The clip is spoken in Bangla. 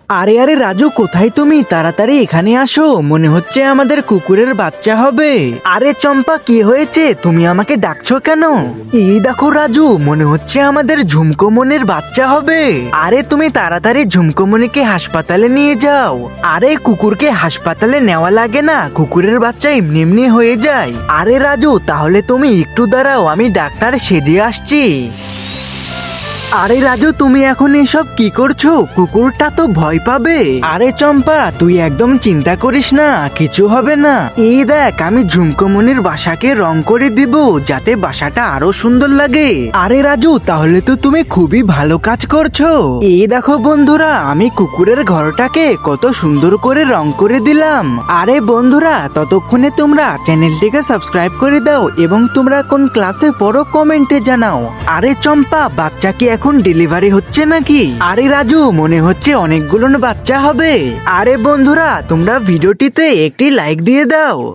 আরে আরে রাজু, কোথায় তুমি? তাড়াতাড়ি এখানে আসো, মনে হচ্ছে আমাদের কুকুরের বাচ্চা হবে। আরে চম্পা, কি হয়েছে? তুমি আমাকে ডাকছো কেন? এই দেখো রাজু, মনে হচ্ছে আমাদের ঝুমকোমনির বাচ্চা হবে। আরে তুমি তাড়াতাড়ি ঝুমকোমনিকে হাসপাতালে নিয়ে যাও। আরে কুকুরকে হাসপাতালে নেওয়া লাগে না, কুকুরের বাচ্চা এমনি এমনি হয়ে যায়। আরে রাজু, তাহলে তুমি একটু দাঁড়াও, আমি ডাক্তার সেজে আসছি। আরে রাজু, তুমি এখন এসব কি করছো? কুকুরটা তো ভয় পাবে। আরে চম্পা, তুই একদম চিন্তা করিস না, কিছু হবে না। এই দেখ, আমি ঝুমকোমনির বাসাকে রং করে দিব যাতে বাসাটা আরো সুন্দর লাগে। আরে রাজু, তাহলে তো তুমি খুবই ভালো কাজ করছো। এই দেখো বন্ধুরা, আমি কুকুরের ঘরটাকে কত সুন্দর করে রং করে দিলাম। আরে বন্ধুরা, ততক্ষণে তোমরা চ্যানেলটিকে সাবস্ক্রাইব করে দাও এবং তোমরা কোন ক্লাসে পড়ো কমেন্টে জানাও। আরে চম্পা, বাচ্চা কি এখন ডেলিভারি হচ্ছে নাকি? আরে রাজু, মনে হচ্ছে অনেকগুলো বাচ্চা হবে। আরে বন্ধুরা, তোমরা ভিডিওটিতে একটি লাইক দিয়ে দাও।